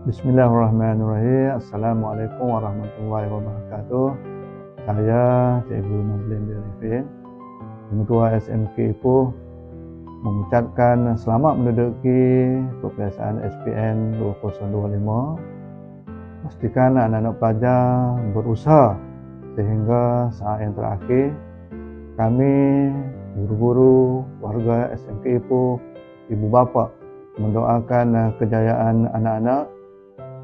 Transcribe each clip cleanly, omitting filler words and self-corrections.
Bismillahirrahmanirrahim. Assalamualaikum warahmatullahi wabarakatuh. Saya Cikgu Nazlin Arifin, Pengetua SMK Ipoh, mengucapkan selamat menduduki peperiksaan SPM 2025. Pastikan anak-anak pelajar berusaha sehingga saat yang terakhir kami, guru-guru, warga SMK Ipoh, ibu bapa mendoakan kejayaan anak-anak.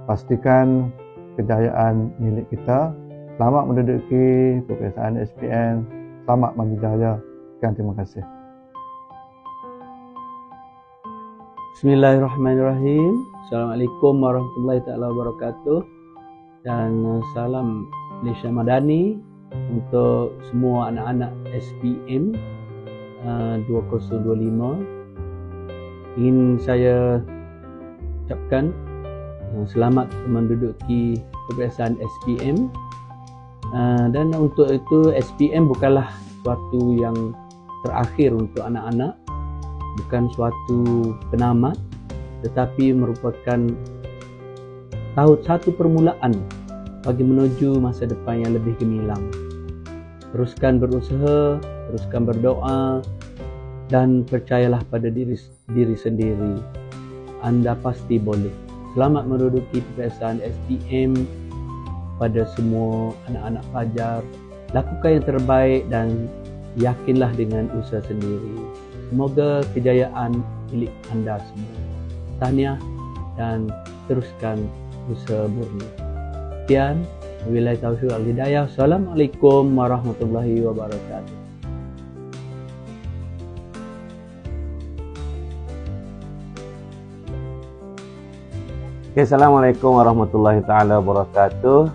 Pastikan kejayaan milik kita. Selamat menduduki peperiksaan SPM. Selamat maju jaya. Sekian, terima kasih. Bismillahirrahmanirrahim. Assalamualaikum warahmatullahi wabarakatuh. Dan salam Malaysia Madani untuk semua anak-anak SPM 2025. Ingin saya ucapkan selamat menduduki peperiksaan SPM, dan untuk itu SPM bukanlah suatu yang terakhir untuk anak-anak, bukan suatu penamat, tetapi merupakan satu permulaan bagi menuju masa depan yang lebih gemilang. Teruskan berusaha, teruskan berdoa, dan percayalah pada diri sendiri. Anda pasti boleh. Selamat menduduki peperiksaan SPM pada semua anak-anak pelajar. Lakukan yang terbaik dan yakinlah dengan usaha sendiri. Semoga kejayaan milik anda semua. Tahniah dan teruskan usaha murni. Sekian, wabillahi taufiq wal hidayah. Assalamualaikum warahmatullahi wabarakatuh. Assalamualaikum warahmatullahi wabarakatuh.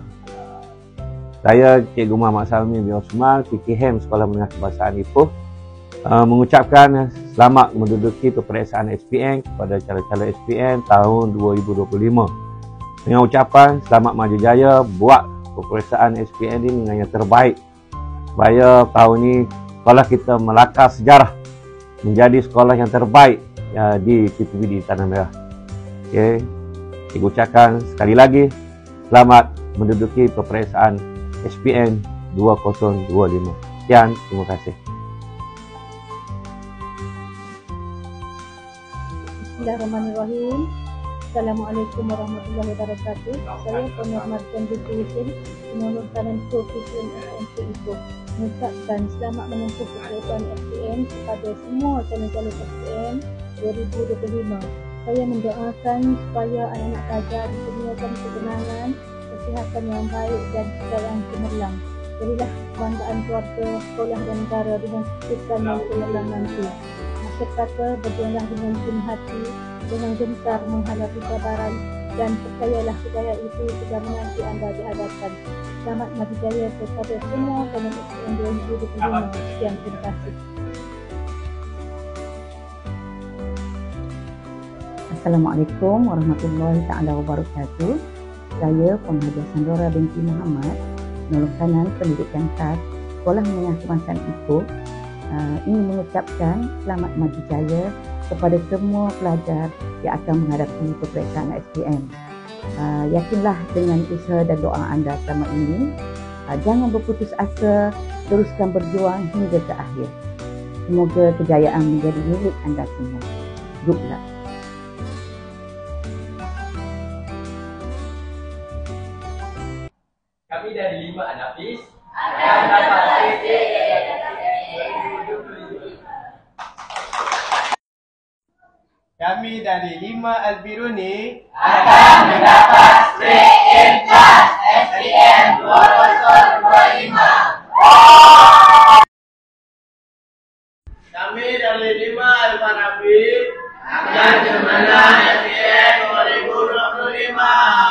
Saya Cikgu Muhammad Salmi bin Osman, PKM Sekolah Menengah Kebahasaan Ipoh, mengucapkan selamat menduduki peperiksaan SPM kepada calon-calon SPM tahun 2025. Dengan ucapan selamat maju jaya, buat peperiksaan SPM ini dengan yang terbaik supaya tahun ini sekolah kita melakar sejarah menjadi sekolah yang terbaik di PTBD Tanah Merah. Okay. Saya ucapkan sekali lagi selamat menduduki peperiksaan SPM 2025. Sekian, terima kasih. Bismillahirrahmanirrahim. Assalamualaikum warahmatullahi wabarakatuh. Saya Penormat Contribution Penolong Kanan Profesion SMK Ipoh mengucapkan selamat menempuh peperiksaan SPM kepada semua calon-calon SPM 2025. Saya mendoakan supaya anak-anak pelajar dikurniakan ketenangan, kesihatan yang baik dan kejayaan cemerlang. Berilah kebanggaan keluarga, sekolah dan negara dengan kesuksesan yang cemerlang nanti. Akhir kata, berjuanglah dengan penuh hati, dengan gentar menghadapi cabaran, dan percayalah kejayaan itu sudah menanti anda di hadapan. Selamat maju jaya kepada semua calon SPM 2025. Sekian, terima kasih. Assalamualaikum warahmatullahi wabarakatuh. Saya Puan Haji Sandora binti Muhammad, Penolong Kanan Pendidikan Khas Sekolah Menengah Kebahasaan Ipoh, ingin mengucapkan selamat maju jaya kepada semua pelajar yang akan menghadapi peperiksaan SPM. Yakinlah dengan usaha dan doa anda selama ini. Jangan berputus asa, teruskan berjuang hingga ke akhir. Semoga kejayaan menjadi milik anda semua. Good luck. Kami dari 5 Anafis akan dapat kritik Kami dari 5 Albiruni akan mendapat straight in class SPM 2025. Kami dari 5 Al-Farabi akan memenang SPM 2025.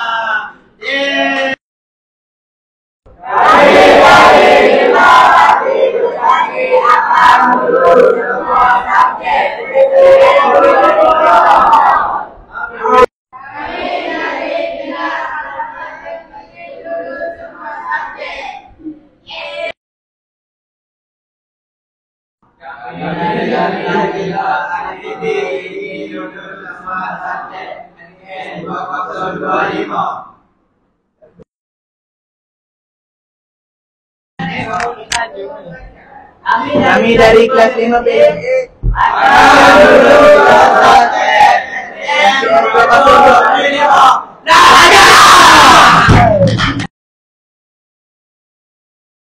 Kami dari kelas 5B akan lulus